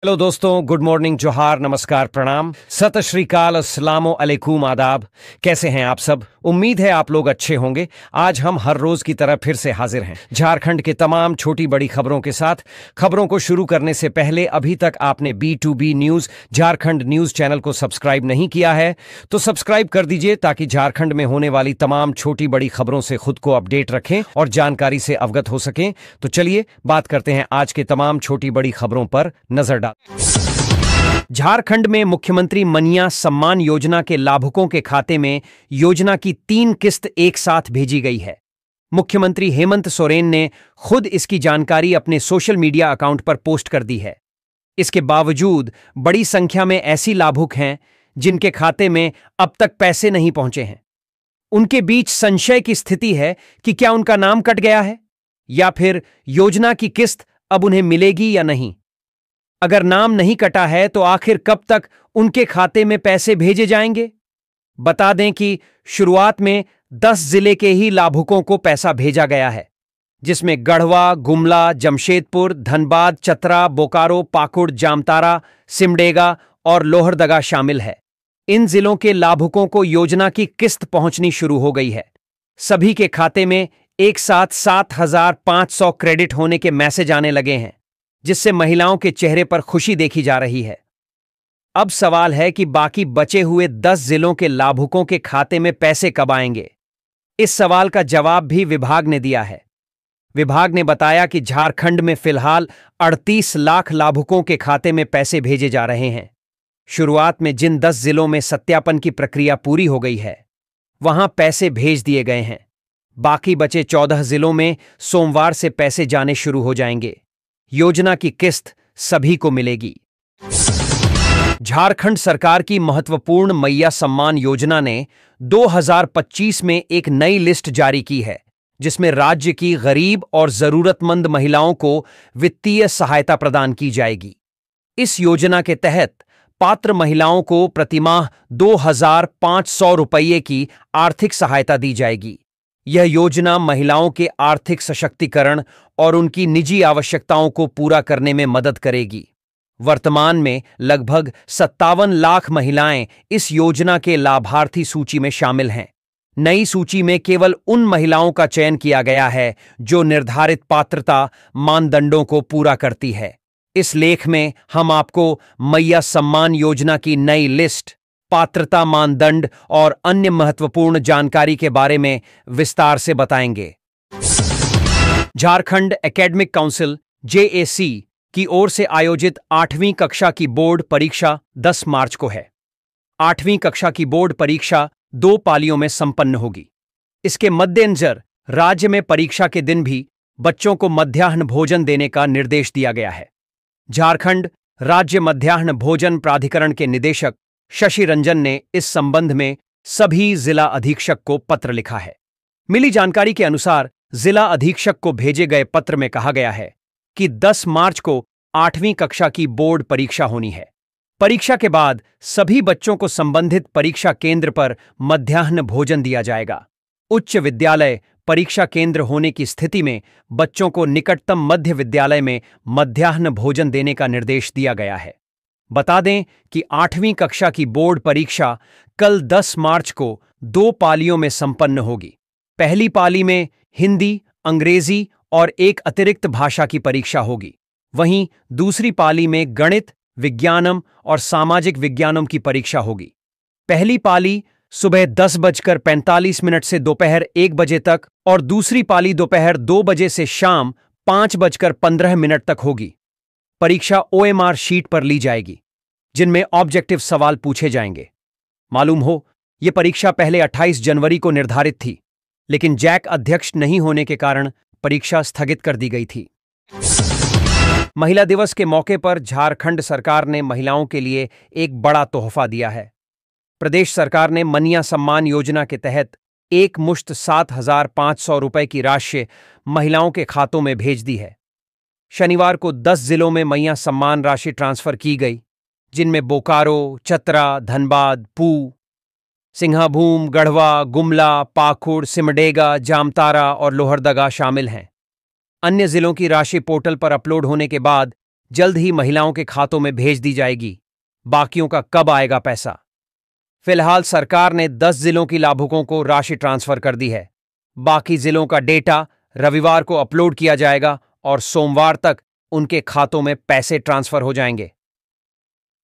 Hello दोस्तों, good morning, जोहार, नमस्कार, प्रणाम, सत श्री अकाल, अस्सलामो अलैकुम, आदाब। कैसे हैं आप सब? उम्मीद है आप लोग अच्छे होंगे। आज हम हर रोज की तरह फिर से हाजिर हैं झारखंड के तमाम छोटी बड़ी खबरों के साथ। खबरों को शुरू करने से पहले अभी तक आपने B2B news Jharkhand news channel को सब्सक्राइब नहीं किया है तो सब्सक्राइब कर दीजिए, ताकि झारखंड में होने वाली तमाम छोटी बड़ी खबरों से खुद को अपडेट रखें और जानकारी से अवगत हो सकें। तो चलिए बात करते हैं आज के तमाम छोटी बड़ी खबरों पर नजर डाल। झारखंड में मुख्यमंत्री मनिया सम्मान योजना के लाभुकों के खाते में योजना की 3 किस्त एक साथ भेजी गई है। मुख्यमंत्री हेमंत सोरेन ने खुद इसकी जानकारी अपने सोशल मीडिया अकाउंट पर पोस्ट कर दी है। इसके बावजूद बड़ी संख्या में ऐसी लाभुक हैं जिनके खाते में अब तक पैसे नहीं पहुंचे हैं। उनके बीच संशय की स्थिति है कि क्या उनका नाम कट गया है या फिर योजना की किस्त अब उन्हें मिलेगी या नहीं। अगर नाम नहीं कटा है तो आखिर कब तक उनके खाते में पैसे भेजे जाएंगे? बता दें कि शुरुआत में 10 जिले के ही लाभुकों को पैसा भेजा गया है, जिसमें गढ़वा, गुमला, जमशेदपुर, धनबाद, चतरा, बोकारो, पाकुड़, जामतारा, सिमडेगा और लोहरदगा शामिल है। इन जिलों के लाभुकों को योजना की किस्त पहुंचनी शुरू हो गई है। सभी के खाते में एक साथ 7,500 क्रेडिट होने के मैसेज आने लगे हैं, जिससे महिलाओं के चेहरे पर खुशी देखी जा रही है। अब सवाल है कि बाकी बचे हुए 10 जिलों के लाभुकों के खाते में पैसे कब आएंगे। इस सवाल का जवाब भी विभाग ने दिया है। विभाग ने बताया कि झारखंड में फिलहाल 38 लाख लाभुकों के खाते में पैसे भेजे जा रहे हैं। शुरुआत में जिन 10 जिलों में सत्यापन की प्रक्रिया पूरी हो गई है, वहां पैसे भेज दिए गए हैं। बाकी बचे 14 जिलों में सोमवार से पैसे जाने शुरू हो जाएंगे। योजना की किस्त सभी को मिलेगी। झारखंड सरकार की महत्वपूर्ण मैया सम्मान योजना ने 2025 में एक नई लिस्ट जारी की है, जिसमें राज्य की गरीब और जरूरतमंद महिलाओं को वित्तीय सहायता प्रदान की जाएगी। इस योजना के तहत पात्र महिलाओं को प्रतिमाह 2,500 रुपये की आर्थिक सहायता दी जाएगी। यह योजना महिलाओं के आर्थिक सशक्तिकरण और उनकी निजी आवश्यकताओं को पूरा करने में मदद करेगी। वर्तमान में लगभग 57 लाख महिलाएं इस योजना के लाभार्थी सूची में शामिल हैं। नई सूची में केवल उन महिलाओं का चयन किया गया है जो निर्धारित पात्रता मानदंडों को पूरा करती है। इस लेख में हम आपको मैया सम्मान योजना की नई लिस्ट, पात्रता मानदंड और अन्य महत्वपूर्ण जानकारी के बारे में विस्तार से बताएंगे। झारखंड एकेडमिक काउंसिल JAC की ओर से आयोजित 8वीं कक्षा की बोर्ड परीक्षा 10 मार्च को है। 8वीं कक्षा की बोर्ड परीक्षा 2 पालियों में संपन्न होगी। इसके मद्देनजर राज्य में परीक्षा के दिन भी बच्चों को मध्याह्न भोजन देने का निर्देश दिया गया है। झारखंड राज्य मध्याह्न भोजन प्राधिकरण के निदेशक शशि रंजन ने इस संबंध में सभी जिला अधीक्षक को पत्र लिखा है। मिली जानकारी के अनुसार जिला अधीक्षक को भेजे गए पत्र में कहा गया है कि 10 मार्च को 8वीं कक्षा की बोर्ड परीक्षा होनी है। परीक्षा के बाद सभी बच्चों को संबंधित परीक्षा केंद्र पर मध्याह्न भोजन दिया जाएगा। उच्च विद्यालय परीक्षा केंद्र होने की स्थिति में बच्चों को निकटतम मध्य विद्यालय में मध्याह्न भोजन देने का निर्देश दिया गया है। बता दें कि 8वीं कक्षा की बोर्ड परीक्षा कल 10 मार्च को 2 पालियों में संपन्न होगी। पहली पाली में हिंदी, अंग्रेजी और एक अतिरिक्त भाषा की परीक्षा होगी। वहीं दूसरी पाली में गणित, विज्ञानम और सामाजिक विज्ञानम की परीक्षा होगी। पहली पाली सुबह 10:45 से दोपहर 1 बजे तक और दूसरी पाली दोपहर 2 बजे से शाम 5:15 तक होगी। परीक्षा OMR शीट पर ली जाएगी, जिनमें ऑब्जेक्टिव सवाल पूछे जाएंगे। मालूम हो, यह परीक्षा पहले 28 जनवरी को निर्धारित थी, लेकिन जैक अध्यक्ष नहीं होने के कारण परीक्षा स्थगित कर दी गई थी। महिला दिवस के मौके पर झारखंड सरकार ने महिलाओं के लिए एक बड़ा तोहफा दिया है। प्रदेश सरकार ने मनिया सम्मान योजना के तहत एक मुश्त 7,500 रुपये की राशि महिलाओं के खातों में भेज दी है। शनिवार को 10 जिलों में मैया सम्मान राशि ट्रांसफर की गई, जिनमें बोकारो, चतरा, धनबाद, पू, सिंघाभूम, गढ़वा, गुमला, पाकुड़, सिमडेगा, जामतारा और लोहरदगा शामिल हैं। अन्य जिलों की राशि पोर्टल पर अपलोड होने के बाद जल्द ही महिलाओं के खातों में भेज दी जाएगी। बाकियों का कब आएगा पैसा? फिलहाल सरकार ने 10 जिलों की लाभुकों को राशि ट्रांसफर कर दी है। बाकी जिलों का डेटा रविवार को अपलोड किया जाएगा और सोमवार तक उनके खातों में पैसे ट्रांसफर हो जाएंगे।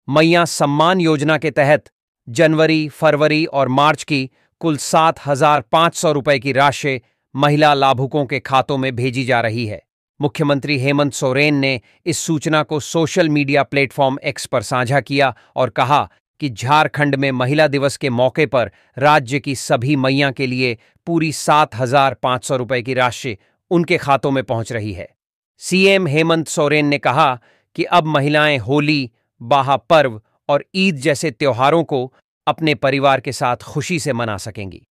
मैया सम्मान योजना के तहत जनवरी, फरवरी और मार्च की कुल 7,500 रुपए की राशि महिला लाभुकों के खातों में भेजी जा रही है। मुख्यमंत्री हेमंत सोरेन ने इस सूचना को सोशल मीडिया प्लेटफॉर्म एक्स पर साझा किया और कहा कि झारखंड में महिला दिवस के मौके पर राज्य की सभी मैया के लिए पूरी 7,500 रुपए की राशि उनके खातों में पहुंच रही है। सीएम हेमंत सोरेन ने कहा कि अब महिलाएं होली, बाहा पर्व और ईद जैसे त्योहारों को अपने परिवार के साथ खुशी से मना सकेंगी।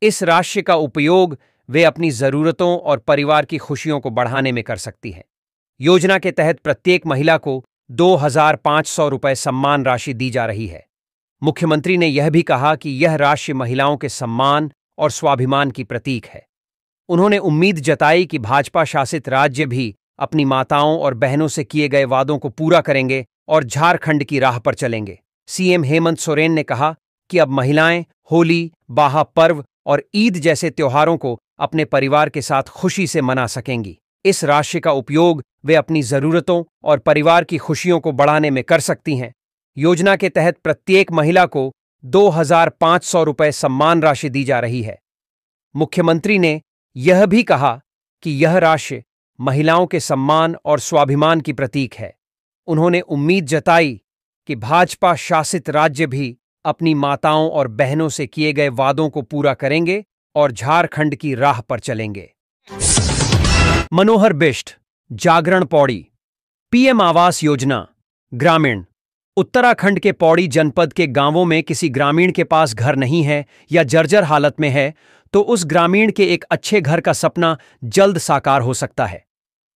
इस राशि का उपयोग वे अपनी जरूरतों और परिवार की खुशियों को बढ़ाने में कर सकती हैं। योजना के तहत प्रत्येक महिला को 2,500 रुपए सम्मान राशि दी जा रही है। मुख्यमंत्री ने यह भी कहा कि यह राशि महिलाओं के सम्मान और स्वाभिमान की प्रतीक है। उन्होंने उम्मीद जताई कि भाजपा शासित राज्य भी अपनी माताओं और बहनों से किए गए वादों को पूरा करेंगे और झारखंड की राह पर चलेंगे। सीएम हेमंत सोरेन ने कहा कि अब महिलाएं होली, बाहा पर्व और ईद जैसे त्योहारों को अपने परिवार के साथ खुशी से मना सकेंगी। इस राशि का उपयोग वे अपनी जरूरतों और परिवार की खुशियों को बढ़ाने में कर सकती हैं। योजना के तहत प्रत्येक महिला को 2,500 रुपए सम्मान राशि दी जा रही है। मुख्यमंत्री ने यह भी कहा कि यह राशि महिलाओं के सम्मान और स्वाभिमान की प्रतीक है। उन्होंने उम्मीद जताई कि भाजपा शासित राज्य भी अपनी माताओं और बहनों से किए गए वादों को पूरा करेंगे और झारखंड की राह पर चलेंगे। मनोहर बिष्ट, जागरण पौड़ी। पीएम आवास योजना ग्रामीण। उत्तराखंड के पौड़ी जनपद के गांवों में किसी ग्रामीण के पास घर नहीं है या जर्जर हालत में है तो उस ग्रामीण के एक अच्छे घर का सपना जल्द साकार हो सकता है।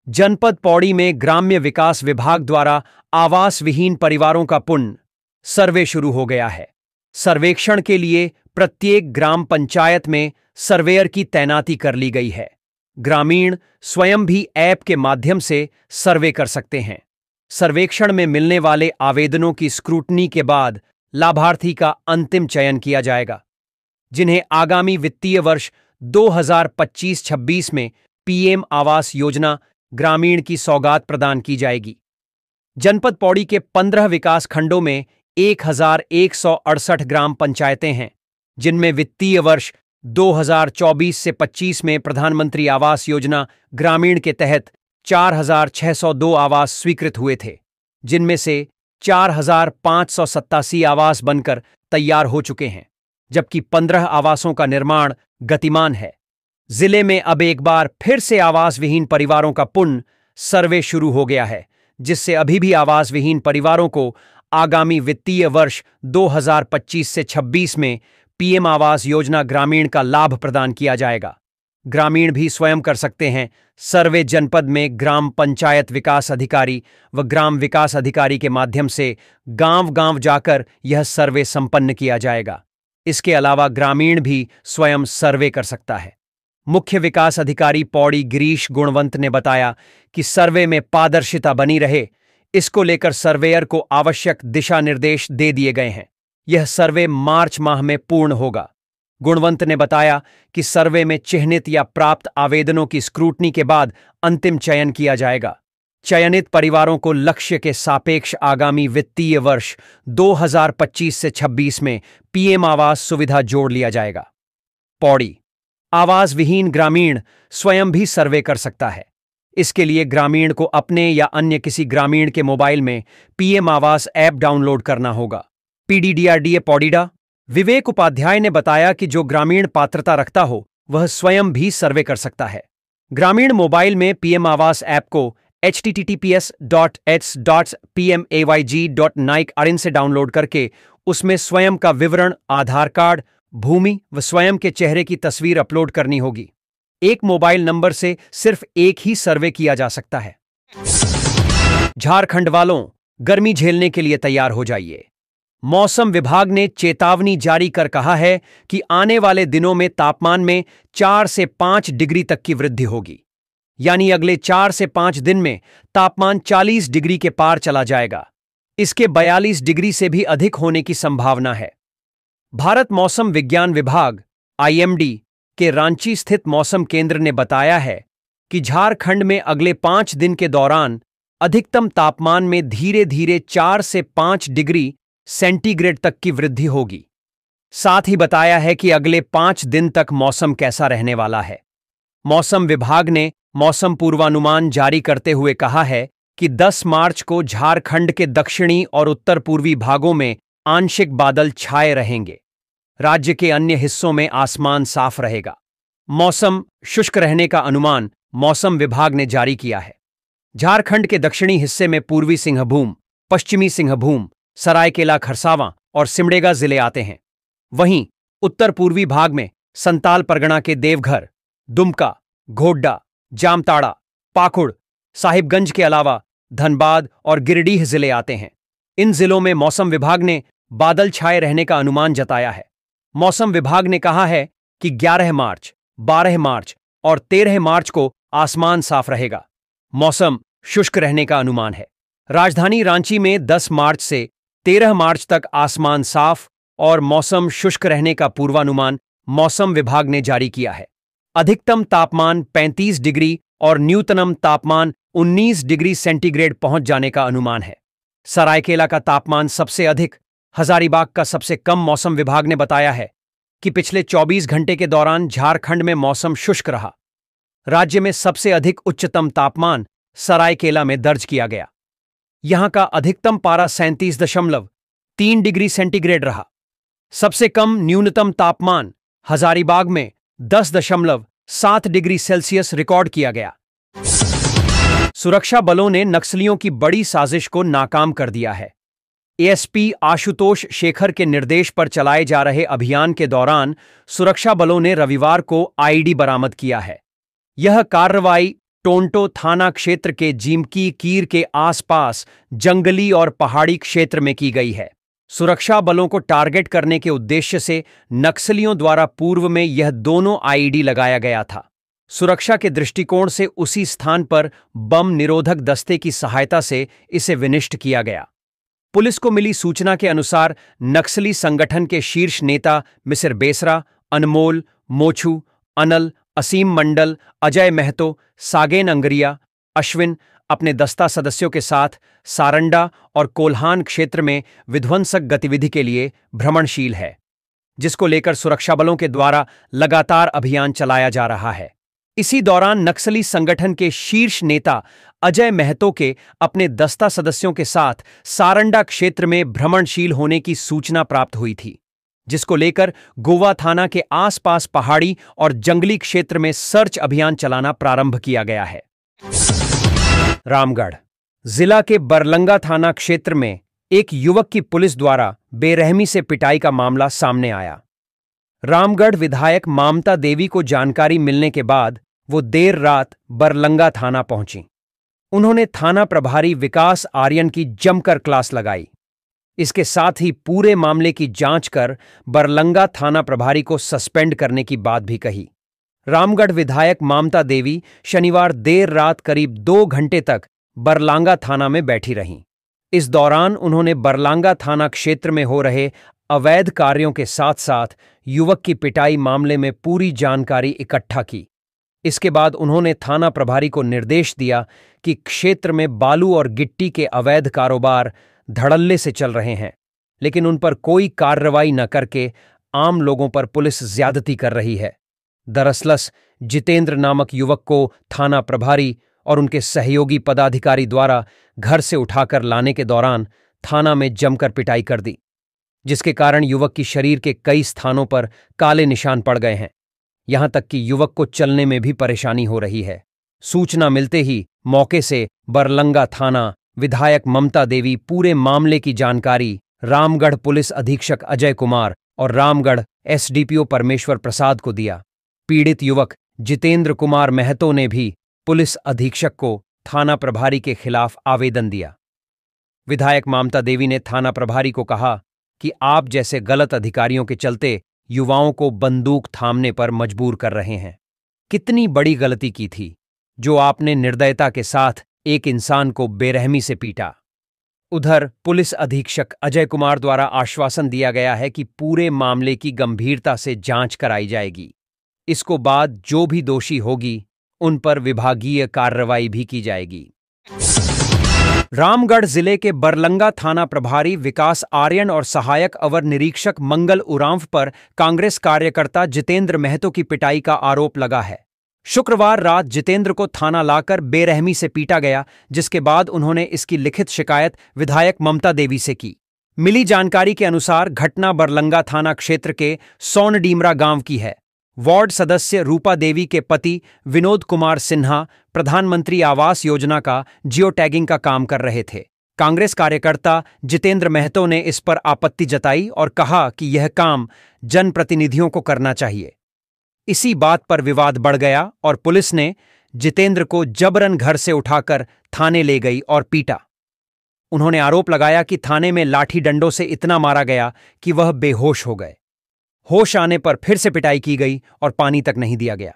जनपद पौड़ी में ग्राम्य विकास विभाग द्वारा आवास विहीन परिवारों का पुनः सर्वे शुरू हो गया है। सर्वेक्षण के लिए प्रत्येक ग्राम पंचायत में सर्वेयर की तैनाती कर ली गई है। ग्रामीण स्वयं भी ऐप के माध्यम से सर्वे कर सकते हैं। सर्वेक्षण में मिलने वाले आवेदनों की स्क्रूटनी के बाद लाभार्थी का अंतिम चयन किया जाएगा, जिन्हें आगामी वित्तीय वर्ष 2025-26 में पीएम आवास योजना ग्रामीण की सौगात प्रदान की जाएगी। जनपद पौड़ी के 15 विकास खंडों में 1,168 ग्राम पंचायतें हैं, जिनमें वित्तीय वर्ष 2024 से 25 में प्रधानमंत्री आवास योजना ग्रामीण के तहत 4,602 आवास स्वीकृत हुए थे, जिनमें से 4,587 आवास बनकर तैयार हो चुके हैं, जबकि 15 आवासों का निर्माण गतिमान है। जिले में अब एक बार फिर से आवास विहीन परिवारों का पुनः सर्वे शुरू हो गया है, जिससे अभी भी आवास विहीन परिवारों को आगामी वित्तीय वर्ष 2025 से 26 में पीएम आवास योजना ग्रामीण का लाभ प्रदान किया जाएगा। ग्रामीण भी स्वयं कर सकते हैं सर्वे। जनपद में ग्राम पंचायत विकास अधिकारी व ग्राम विकास अधिकारी के माध्यम से गांव-गांव जाकर यह सर्वे संपन्न किया जाएगा। इसके अलावा ग्रामीण भी स्वयं सर्वे कर सकता है। मुख्य विकास अधिकारी पौड़ी गिरीश गुणवंत ने बताया कि सर्वे में पारदर्शिता बनी रहे, इसको लेकर सर्वेयर को आवश्यक दिशा निर्देश दे दिए गए हैं। यह सर्वे मार्च माह में पूर्ण होगा। गुणवंत ने बताया कि सर्वे में चिह्नित या प्राप्त आवेदनों की स्क्रूटनी के बाद अंतिम चयन किया जाएगा। चयनित परिवारों को लक्ष्य के सापेक्ष आगामी वित्तीय वर्ष 2025 से 26 में पीएम आवास सुविधा जोड़ लिया जाएगा। पौड़ी आवास विहीन ग्रामीण स्वयं भी सर्वे कर सकता है। इसके लिए ग्रामीण को अपने या अन्य किसी ग्रामीण के मोबाइल में पीएम आवास ऐप डाउनलोड करना होगा। पीडीडीआरडीए पौड़ीडा विवेक उपाध्याय ने बताया कि जो ग्रामीण पात्रता रखता हो वह स्वयं भी सर्वे कर सकता है। ग्रामीण मोबाइल में पीएम आवास ऐप को https://pmayg.nic.in से डाउनलोड करके उसमें स्वयं का विवरण, आधार कार्ड, भूमि व स्वयं के चेहरे की तस्वीर अपलोड करनी होगी। एक मोबाइल नंबर से सिर्फ एक ही सर्वे किया जा सकता है। झारखंड वालों, गर्मी झेलने के लिए तैयार हो जाइए। मौसम विभाग ने चेतावनी जारी कर कहा है कि आने वाले दिनों में तापमान में 4 से 5 डिग्री तक की वृद्धि होगी। यानी अगले 4 से 5 दिन में तापमान 40 डिग्री के पार चला जाएगा। इसके 42 डिग्री से भी अधिक होने की संभावना है। भारत मौसम विज्ञान विभाग (आईएमडी) के रांची स्थित मौसम केंद्र ने बताया है कि झारखंड में अगले 5 दिन के दौरान अधिकतम तापमान में धीरे धीरे 4 से 5 डिग्री सेंटीग्रेड तक की वृद्धि होगी। साथ ही बताया है कि अगले 5 दिन तक मौसम कैसा रहने वाला है। मौसम विभाग ने मौसम पूर्वानुमान जारी करते हुए कहा है कि 10 मार्च को झारखंड के दक्षिणी और उत्तर पूर्वी भागों में आंशिक बादल छाए रहेंगे। राज्य के अन्य हिस्सों में आसमान साफ रहेगा। मौसम शुष्क रहने का अनुमान मौसम विभाग ने जारी किया है। झारखंड के दक्षिणी हिस्से में पूर्वी सिंहभूम, पश्चिमी सिंहभूम, सरायकेला खरसावां और सिमडेगा जिले आते हैं। वहीं उत्तर पूर्वी भाग में संताल परगना के देवघर, दुमका, घोड्डा, जामताड़ा, पाकुड़, साहिबगंज के अलावा धनबाद और गिरिडीह जिले आते हैं। इन जिलों में मौसम विभाग ने बादल छाए रहने का अनुमान जताया है। मौसम विभाग ने कहा है कि 11 मार्च, 12 मार्च और 13 मार्च को आसमान साफ रहेगा। मौसम शुष्क रहने का अनुमान है। राजधानी रांची में 10 मार्च से 13 मार्च तक आसमान साफ और मौसम शुष्क रहने का पूर्वानुमान मौसम विभाग ने जारी किया है। अधिकतम तापमान 35 डिग्री और न्यूनतम तापमान 19 डिग्री सेंटीग्रेड पहुंच जाने का अनुमान है। सरायकेला का तापमान सबसे अधिक, हजारीबाग का सबसे कम। मौसम विभाग ने बताया है कि पिछले 24 घंटे के दौरान झारखंड में मौसम शुष्क रहा। राज्य में सबसे अधिक उच्चतम तापमान सरायकेला में दर्ज किया गया। यहां का अधिकतम पारा 37.3 डिग्री सेंटीग्रेड रहा। सबसे कम न्यूनतम तापमान हजारीबाग में 10.7 डिग्री सेल्सियस रिकॉर्ड किया गया। सुरक्षा बलों ने नक्सलियों की बड़ी साजिश को नाकाम कर दिया है। एएसपी आशुतोष शेखर के निर्देश पर चलाए जा रहे अभियान के दौरान सुरक्षा बलों ने रविवार को आईईडी बरामद किया है। यह कार्रवाई टोंटो थाना क्षेत्र के जिमकी कीर के आसपास जंगली और पहाड़ी क्षेत्र में की गई है। सुरक्षा बलों को टारगेट करने के उद्देश्य से नक्सलियों द्वारा पूर्व में यह दोनों आईईडी लगाया गया था। सुरक्षा के दृष्टिकोण से उसी स्थान पर बम निरोधक दस्ते की सहायता से इसे विनिष्ट किया गया। पुलिस को मिली सूचना के अनुसार नक्सली संगठन के शीर्ष नेता मिसिर बेसरा, अनमोल, मोछू, अनल, असीम मंडल, अजय महतो, सागेन अंगरिया, अश्विन अपने दस्ता सदस्यों के साथ सारंडा और कोल्हान क्षेत्र में विध्वंसक गतिविधि के लिए भ्रमणशील है, जिसको लेकर सुरक्षा बलों के द्वारा लगातार अभियान चलाया जा रहा है। इसी दौरान नक्सली संगठन के शीर्ष नेता अजय महतो के अपने दस्ता सदस्यों के साथ सारंडा क्षेत्र में भ्रमणशील होने की सूचना प्राप्त हुई थी, जिसको लेकर गोवा थाना के आसपास पहाड़ी और जंगली क्षेत्र में सर्च अभियान चलाना प्रारंभ किया गया है। रामगढ़ जिला के बरलंगा थाना क्षेत्र में एक युवक की पुलिस द्वारा बेरहमी से पिटाई का मामला सामने आया। रामगढ़ विधायक ममता देवी को जानकारी मिलने के बाद वो देर रात बरलंगा थाना पहुंची। उन्होंने थाना प्रभारी विकास आर्यन की जमकर क्लास लगाई। इसके साथ ही पूरे मामले की जांच कर बरलंगा थाना प्रभारी को सस्पेंड करने की बात भी कही। रामगढ़ विधायक ममता देवी शनिवार देर रात करीब 2 घंटे तक बरलंगा थाना में बैठी रहीं। इस दौरान उन्होंने बरलंगा थाना क्षेत्र में हो रहे अवैध कार्यों के साथ साथ युवक की पिटाई मामले में पूरी जानकारी इकट्ठा की। इसके बाद उन्होंने थाना प्रभारी को निर्देश दिया कि क्षेत्र में बालू और गिट्टी के अवैध कारोबार धड़ल्ले से चल रहे हैं, लेकिन उन पर कोई कार्रवाई न करके आम लोगों पर पुलिस ज्यादती कर रही है। दरअसल जितेंद्र नामक युवक को थाना प्रभारी और उनके सहयोगी पदाधिकारी द्वारा घर से उठाकर लाने के दौरान थाना में जमकर पिटाई कर दी, जिसके कारण युवक की शरीर के कई स्थानों पर काले निशान पड़ गए हैं। यहां तक कि युवक को चलने में भी परेशानी हो रही है। सूचना मिलते ही मौके से बरलंगा थाना विधायक ममता देवी पूरे मामले की जानकारी रामगढ़ पुलिस अधीक्षक अजय कुमार और रामगढ़ एसडीपीओ परमेश्वर प्रसाद को दिया। पीड़ित युवक जितेंद्र कुमार महतो ने भी पुलिस अधीक्षक को थाना प्रभारी के खिलाफ आवेदन दिया। विधायक ममता देवी ने थाना प्रभारी को कहा कि आप जैसे गलत अधिकारियों के चलते युवाओं को बंदूक थामने पर मजबूर कर रहे हैं। कितनी बड़ी गलती की थी जो आपने निर्दयता के साथ एक इंसान को बेरहमी से पीटा। उधर पुलिस अधीक्षक अजय कुमार द्वारा आश्वासन दिया गया है कि पूरे मामले की गंभीरता से जांच कराई जाएगी। इसको बाद जो भी दोषी होगी उन पर विभागीय कार्रवाई भी की जाएगी। रामगढ़ जिले के बरलंगा थाना प्रभारी विकास आर्यन और सहायक अवर निरीक्षक मंगल उरांव पर कांग्रेस कार्यकर्ता जितेंद्र महतो की पिटाई का आरोप लगा है। शुक्रवार रात जितेंद्र को थाना लाकर बेरहमी से पीटा गया, जिसके बाद उन्होंने इसकी लिखित शिकायत विधायक ममता देवी से की। मिली जानकारी के अनुसार घटना बरलंगा थाना क्षेत्र के सोनडीमरा गांव की है। वार्ड सदस्य रूपा देवी के पति विनोद कुमार सिन्हा प्रधानमंत्री आवास योजना का जियो टैगिंग का काम कर रहे थे। कांग्रेस कार्यकर्ता जितेंद्र महतो ने इस पर आपत्ति जताई और कहा कि यह काम जनप्रतिनिधियों को करना चाहिए। इसी बात पर विवाद बढ़ गया और पुलिस ने जितेंद्र को जबरन घर से उठाकर थाने ले गई और पीटा। उन्होंने आरोप लगाया कि थाने में लाठी डंडों से इतना मारा गया कि वह बेहोश हो गए। होश आने पर फिर से पिटाई की गई और पानी तक नहीं दिया गया।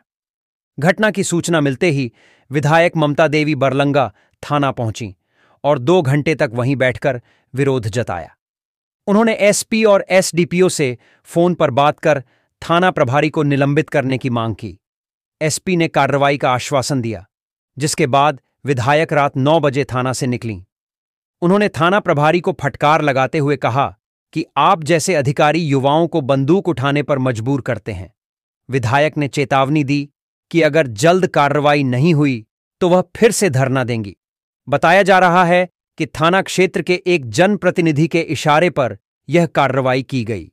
घटना की सूचना मिलते ही विधायक ममता देवी बरलंगा थाना पहुंची और 2 घंटे तक वहीं बैठकर विरोध जताया। उन्होंने एसपी और एसडीपीओ से फोन पर बात कर थाना प्रभारी को निलंबित करने की मांग की। एसपी ने कार्रवाई का आश्वासन दिया, जिसके बाद विधायक रात 9 बजे थाना से निकलीं। उन्होंने थाना प्रभारी को फटकार लगाते हुए कहा कि आप जैसे अधिकारी युवाओं को बंदूक उठाने पर मजबूर करते हैं। विधायक ने चेतावनी दी कि अगर जल्द कार्रवाई नहीं हुई तो वह फिर से धरना देंगी। बताया जा रहा है कि थाना क्षेत्र के एक जनप्रतिनिधि के इशारे पर यह कार्रवाई की गई।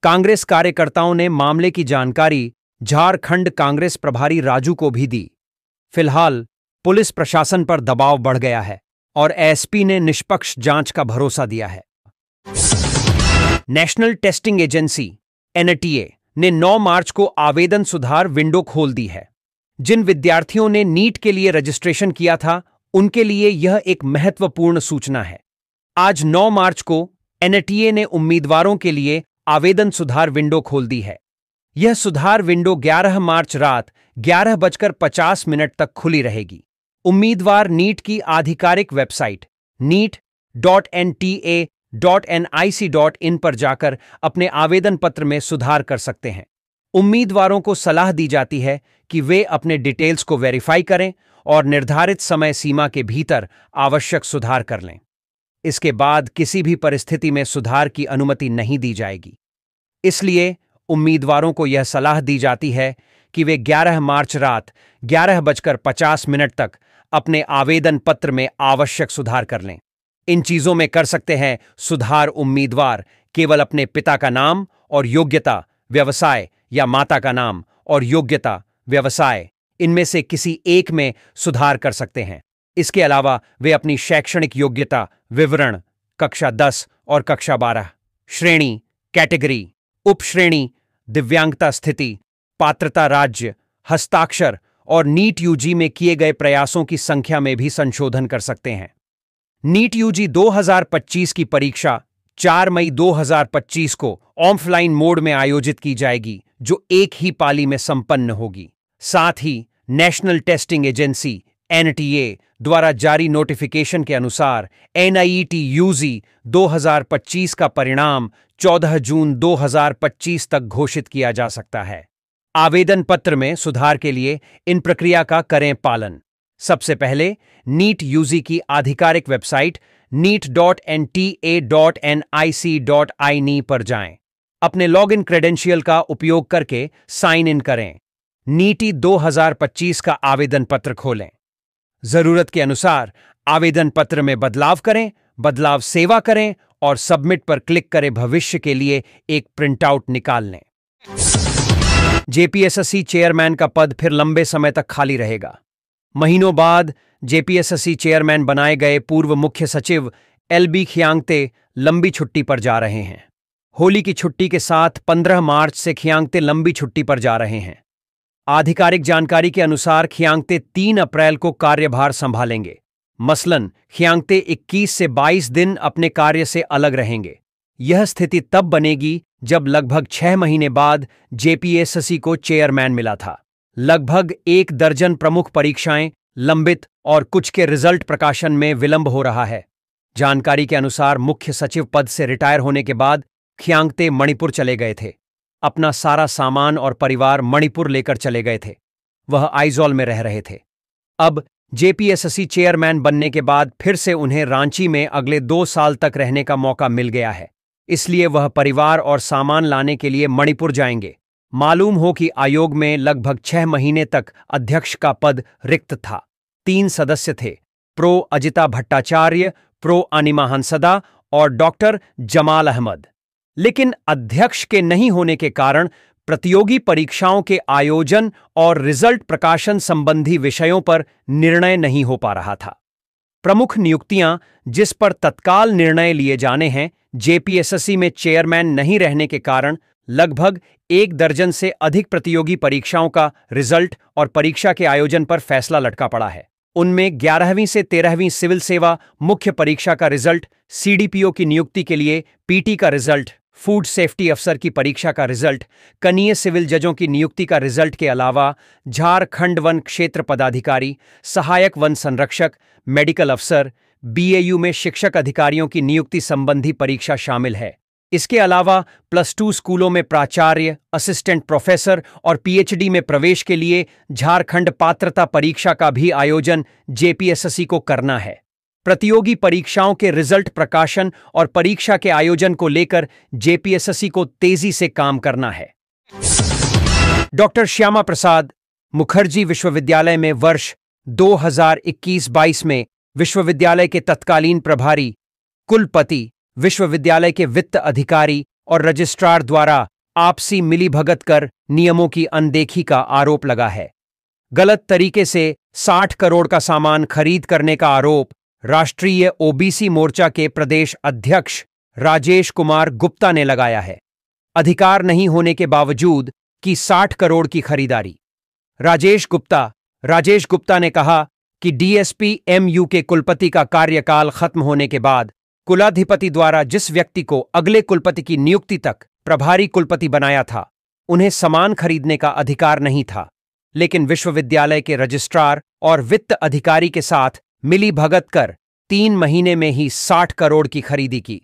कांग्रेस कार्यकर्ताओं ने मामले की जानकारी झारखंड कांग्रेस प्रभारी राजू को भी दी। फिलहाल पुलिस प्रशासन पर दबाव बढ़ गया है और एसपी ने निष्पक्ष जांच का भरोसा दिया है। नेशनल टेस्टिंग एजेंसी एनटीए ने 9 मार्च को आवेदन सुधार विंडो खोल दी है। जिन विद्यार्थियों ने नीट के लिए रजिस्ट्रेशन किया था, उनके लिए यह एक महत्वपूर्ण सूचना है। आज 9 मार्च को एनटीए ने उम्मीदवारों के लिए आवेदन सुधार विंडो खोल दी है। यह सुधार विंडो 11 मार्च रात 11:50 तक खुली रहेगी। उम्मीदवार नीट की आधिकारिक वेबसाइट neet.nta.nic.in पर जाकर अपने आवेदन पत्र में सुधार कर सकते हैं। उम्मीदवारों को सलाह दी जाती है कि वे अपने डिटेल्स को वेरीफाई करें और निर्धारित समय सीमा के भीतर आवश्यक सुधार कर लें। इसके बाद किसी भी परिस्थिति में सुधार की अनुमति नहीं दी जाएगी। इसलिए उम्मीदवारों को यह सलाह दी जाती है कि वे 11 मार्च रात 11:50 तक अपने आवेदन पत्र में आवश्यक सुधार कर लें। इन चीजों में कर सकते हैं सुधार उम्मीदवार केवल अपने पिता का नाम और योग्यता, व्यवसाय या माता का नाम और योग्यता, व्यवसाय, इनमें से किसी एक में सुधार कर सकते हैं। इसके अलावा वे अपनी शैक्षणिक योग्यता विवरण, कक्षा 10 और कक्षा 12, श्रेणी, कैटेगरी, उपश्रेणी, दिव्यांगता स्थिति, पात्रता राज्य, हस्ताक्षर और नीट यूजी में किए गए प्रयासों की संख्या में भी संशोधन कर सकते हैं। नीट यूजी 2025 की परीक्षा 4 मई 2025 को ऑफलाइन मोड में आयोजित की जाएगी, जो एक ही पाली में संपन्न होगी। साथ ही नेशनल टेस्टिंग एजेंसी एनटीए द्वारा जारी नोटिफिकेशन के अनुसार एनआईटी यूजी 2025 का परिणाम 14 जून 2025 तक घोषित किया जा सकता है। आवेदन पत्र में सुधार के लिए इन प्रक्रिया का करें पालन। सबसे पहले नीट यूजी की आधिकारिक वेबसाइट neet.nta.nic.in पर जाएं। अपने लॉगिन क्रेडेंशियल का उपयोग करके साइन इन करें। नीटी 2025 का आवेदन पत्र खोलें। जरूरत के अनुसार आवेदन पत्र में बदलाव करें, बदलाव सेवा करें और सबमिट पर क्लिक करें। भविष्य के लिए एक प्रिंटआउट निकाल लें। जेपीएसएससी चेयरमैन का पद फिर लंबे समय तक खाली रहेगा। महीनों बाद जेपीएसएससी चेयरमैन बनाए गए पूर्व मुख्य सचिव एलबी खियांगते लंबी छुट्टी पर जा रहे हैं। होली की छुट्टी के साथ 15 मार्च से खियांगते लंबी छुट्टी पर जा रहे हैं। आधिकारिक जानकारी के अनुसार खियांगते 3 अप्रैल को कार्यभार संभालेंगे। मसलन खियांगते 21 से 22 दिन अपने कार्य से अलग रहेंगे। यह स्थिति तब बनेगी जब लगभग 6 महीने बाद जेपीएसएससी को चेयरमैन मिला था। लगभग 1 दर्जन प्रमुख परीक्षाएं लंबित और कुछ के रिजल्ट प्रकाशन में विलंब हो रहा है। जानकारी के अनुसार मुख्य सचिव पद से रिटायर होने के बाद खियांगते मणिपुर चले गए थे। अपना सारा सामान और परिवार मणिपुर लेकर चले गए थे। वह आइजॉल में रह रहे थे। अब जेपीएसएससी चेयरमैन बनने के बाद फिर से उन्हें रांची में अगले 2 साल तक रहने का मौका मिल गया है। इसलिए वह परिवार और सामान लाने के लिए मणिपुर जाएंगे। मालूम हो कि आयोग में लगभग 6 महीने तक अध्यक्ष का पद रिक्त था। 3 सदस्य थे, प्रो अजिता भट्टाचार्य, प्रो अनिमा हंसदा और डॉक्टर जमाल अहमद। लेकिन अध्यक्ष के नहीं होने के कारण प्रतियोगी परीक्षाओं के आयोजन और रिजल्ट प्रकाशन संबंधी विषयों पर निर्णय नहीं हो पा रहा था। प्रमुख नियुक्तियां जिस पर तत्काल निर्णय लिए जाने हैं, जेपीएसएससी में चेयरमैन नहीं रहने के कारण लगभग 1 दर्जन से अधिक प्रतियोगी परीक्षाओं का रिजल्ट और परीक्षा के आयोजन पर फैसला लटका पड़ा है। उनमें 11वीं से 13वीं सिविल सेवा मुख्य परीक्षा का रिजल्ट, सीडीपीओ की नियुक्ति के लिए पीटी का रिजल्ट, फूड सेफ्टी अफसर की परीक्षा का रिजल्ट, कनीय सिविल जजों की नियुक्ति का रिजल्ट के अलावा झारखंड वन क्षेत्र पदाधिकारी, सहायक वन संरक्षक, मेडिकल अफसर, बीएयू में शिक्षक अधिकारियों की नियुक्ति संबंधी परीक्षा शामिल है। इसके अलावा +2 स्कूलों में प्राचार्य, असिस्टेंट प्रोफेसर और पीएचडी में प्रवेश के लिए झारखंड पात्रता परीक्षा का भी आयोजन जेपीएसएससी को करना है। प्रतियोगी परीक्षाओं के रिजल्ट प्रकाशन और परीक्षा के आयोजन को लेकर जेपीएसएससी को तेजी से काम करना है। डॉक्टर श्यामा प्रसाद मुखर्जी विश्वविद्यालय में वर्ष 2021-22 में विश्वविद्यालय के तत्कालीन प्रभारी, कुलपति, विश्वविद्यालय के वित्त अधिकारी और रजिस्ट्रार द्वारा आपसी मिलीभगत कर नियमों की अनदेखी का आरोप लगा है। गलत तरीके से 60 करोड़ का सामान खरीद करने का आरोप राष्ट्रीय ओबीसी मोर्चा के प्रदेश अध्यक्ष राजेश कुमार गुप्ता ने लगाया है। अधिकार नहीं होने के बावजूद की 60 करोड़ की खरीदारी। राजेश गुप्ता ने कहा कि डीएसपी एमयू के कुलपति का कार्यकाल खत्म होने के बाद कुलाधिपति द्वारा जिस व्यक्ति को अगले कुलपति की नियुक्ति तक प्रभारी कुलपति बनाया था, उन्हें सामान खरीदने का अधिकार नहीं था, लेकिन विश्वविद्यालय के रजिस्ट्रार और वित्त अधिकारी के साथ मिली भगत कर 3 महीने में ही 60 करोड़ की खरीदी की।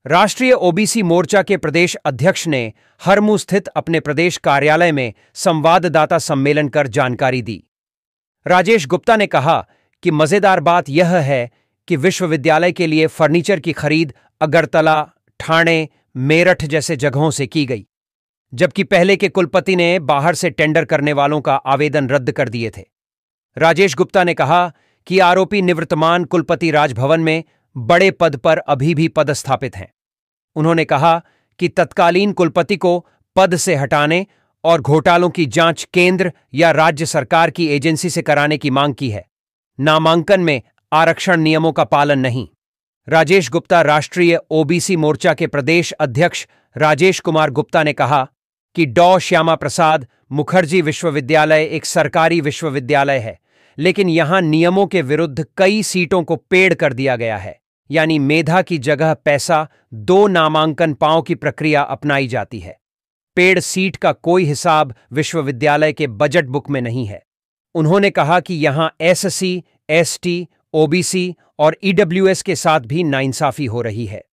राष्ट्रीय ओबीसी मोर्चा के प्रदेश अध्यक्ष ने हरमू स्थित अपने प्रदेश कार्यालय में संवाददाता सम्मेलन कर जानकारी दी। राजेश गुप्ता ने कहा कि मजेदार बात यह है कि विश्वविद्यालय के लिए फर्नीचर की खरीद अगरतला, ठाणे, मेरठ जैसे जगहों से की गई, जबकि पहले के कुलपति ने बाहर से टेंडर करने वालों का आवेदन रद्द कर दिए थे। राजेश गुप्ता ने कहा कि आरोपी निवृत्तमान कुलपति राजभवन में बड़े पद पर अभी भी पदस्थापित हैं। उन्होंने कहा कि तत्कालीन कुलपति को पद से हटाने और घोटालों की जांच केंद्र या राज्य सरकार की एजेंसी से कराने की मांग की है, नामांकन में आरक्षण नियमों का पालन नहीं। राजेश गुप्ता राष्ट्रीय ओबीसी मोर्चा के प्रदेश अध्यक्ष राजेश कुमार गुप्ता ने कहा कि डॉ श्यामा प्रसाद मुखर्जी विश्वविद्यालय एक सरकारी विश्वविद्यालय है, लेकिन यहां नियमों के विरुद्ध कई सीटों को पेड़ कर दिया गया है, यानी मेधा की जगह पैसा 2 नामांकन पांव की प्रक्रिया अपनाई जाती है। पेड़ सीट का कोई हिसाब विश्वविद्यालय के बजट बुक में नहीं है। उन्होंने कहा कि यहां एससी, एसटी, ओबीसी और ईडब्ल्यूएस के साथ भी नाइंसाफी हो रही है।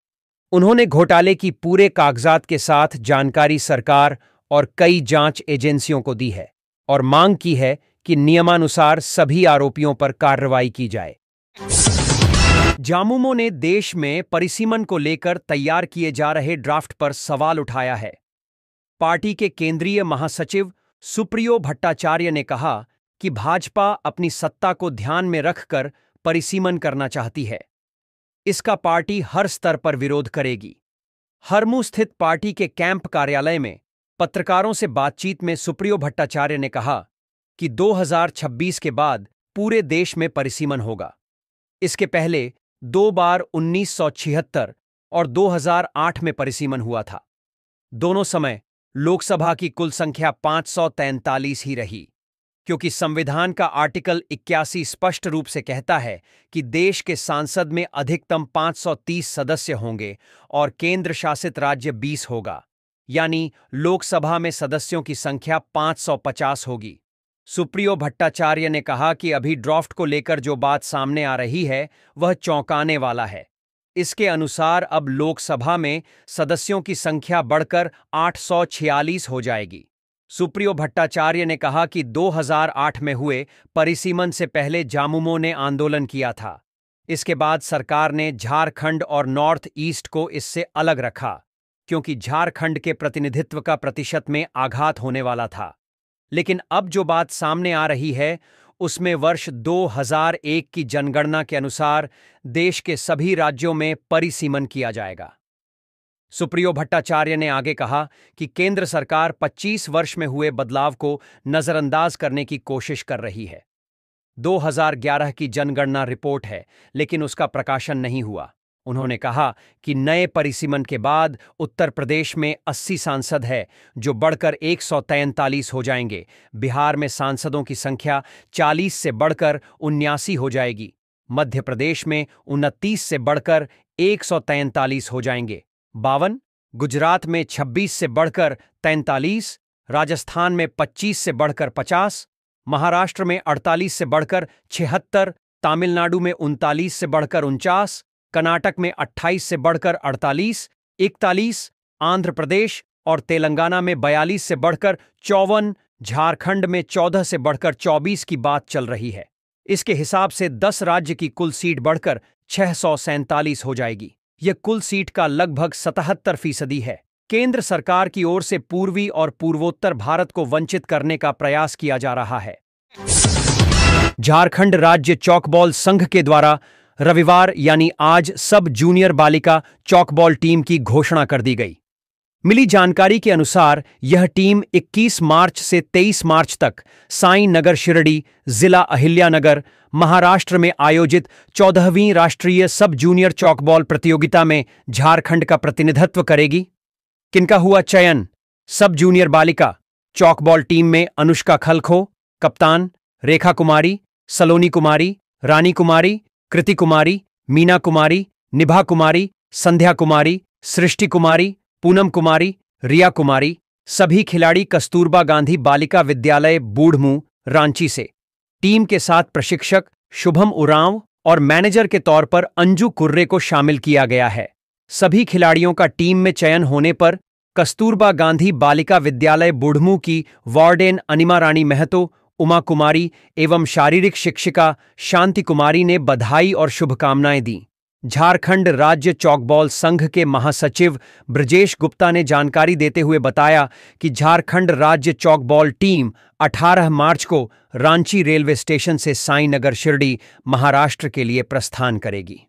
उन्होंने घोटाले की पूरे कागजात के साथ जानकारी सरकार और कई जांच एजेंसियों को दी है और मांग की है कि नियमानुसार सभी आरोपियों पर कार्रवाई की जाए। जामुमो ने देश में परिसीमन को लेकर तैयार किए जा रहे ड्राफ्ट पर सवाल उठाया है। पार्टी के केंद्रीय महासचिव सुप्रियो भट्टाचार्य ने कहा कि भाजपा अपनी सत्ता को ध्यान में रखकर परिसीमन करना चाहती है। इसका पार्टी हर स्तर पर विरोध करेगी। हरमू स्थित पार्टी के कैंप कार्यालय में पत्रकारों से बातचीत में सुप्रियो भट्टाचार्य ने कहा कि 2026 के बाद पूरे देश में परिसीमन होगा। इसके पहले 2 बार 1976 और 2008 में परिसीमन हुआ था। दोनों समय लोकसभा की कुल संख्या 543 ही रही, क्योंकि संविधान का आर्टिकल 81 स्पष्ट रूप से कहता है कि देश के सांसद में अधिकतम 530 सदस्य होंगे और केंद्र शासित राज्य 20 होगा, यानी लोकसभा में सदस्यों की संख्या 550 होगी। सुप्रियो भट्टाचार्य ने कहा कि अभी ड्राफ्ट को लेकर जो बात सामने आ रही है वह चौंकाने वाला है। इसके अनुसार अब लोकसभा में सदस्यों की संख्या बढ़कर 846 हो जाएगी। सुप्रियो भट्टाचार्य ने कहा कि 2008 में हुए परिसीमन से पहले जामुमो ने आंदोलन किया था। इसके बाद सरकार ने झारखंड और नॉर्थ ईस्ट को इससे अलग रखा, क्योंकि झारखंड के प्रतिनिधित्व का प्रतिशत में आघात होने वाला था। लेकिन अब जो बात सामने आ रही है उसमें वर्ष 2001 की जनगणना के अनुसार देश के सभी राज्यों में परिसीमन किया जाएगा। सुप्रियो भट्टाचार्य ने आगे कहा कि केंद्र सरकार 25 वर्ष में हुए बदलाव को नजरअंदाज करने की कोशिश कर रही है। 2011 की जनगणना रिपोर्ट है, लेकिन उसका प्रकाशन नहीं हुआ। उन्होंने कहा कि नए परिसीमन के बाद उत्तर प्रदेश में 80 सांसद है, जो बढ़कर 143 हो जाएंगे। बिहार में सांसदों की संख्या 40 से बढ़कर 79 हो जाएगी। मध्य प्रदेश में 29 से बढ़कर 143 हो जाएंगे। 52, गुजरात में 26 से बढ़कर 43, राजस्थान में 25 से बढ़कर 50, महाराष्ट्र में 48 से बढ़कर 76, तमिलनाडु में 39 से बढ़कर 49, कर्नाटक में 28 से बढ़कर 48, 41, आंध्र प्रदेश और तेलंगाना में 42 से बढ़कर 54, झारखंड में 14 से बढ़कर 24 की बात चल रही है। इसके हिसाब से 10 राज्य की कुल सीट बढ़कर 647 हो जाएगी। यह कुल सीट का लगभग 77% है। केंद्र सरकार की ओर से पूर्वी और पूर्वोत्तर भारत को वंचित करने का प्रयास किया जा रहा है। झारखंड राज्य चॉकबॉल संघ के द्वारा रविवार यानी आज सब जूनियर बालिका चॉकबॉल टीम की घोषणा कर दी गई। मिली जानकारी के अनुसार यह टीम 21 मार्च से 23 मार्च तक साई नगर शिरडी, जिला अहिल्यानगर, महाराष्ट्र में आयोजित 14वीं राष्ट्रीय सब जूनियर चॉकबॉल प्रतियोगिता में झारखंड का प्रतिनिधित्व करेगी। किनका हुआ चयन? सब जूनियर बालिका चॉकबॉल टीम में अनुष्का खलखो कप्तान, रेखा कुमारी, सलोनी कुमारी, रानी कुमारी, कृति कुमारी, मीना कुमारी, निभा कुमारी, संध्या कुमारी, सृष्टि कुमारी, पूनम कुमारी, रिया कुमारी। सभी खिलाड़ी कस्तूरबा गांधी बालिका विद्यालय बूढ़मू, रांची से। टीम के साथ प्रशिक्षक शुभम उरांव और मैनेजर के तौर पर अंजू कुर्रे को शामिल किया गया है। सभी खिलाड़ियों का टीम में चयन होने पर कस्तूरबा गांधी बालिका विद्यालय बूढ़मू की वार्डेन अनिमा रानी महतो, उमा कुमारी एवं शारीरिक शिक्षिका शांति कुमारी ने बधाई और शुभकामनाएं दी। झारखंड राज्य चॉकबॉल संघ के महासचिव ब्रजेश गुप्ता ने जानकारी देते हुए बताया कि झारखंड राज्य चॉकबॉल टीम 18 मार्च को रांची रेलवे स्टेशन से साई नगर शिरडी, महाराष्ट्र के लिए प्रस्थान करेगी।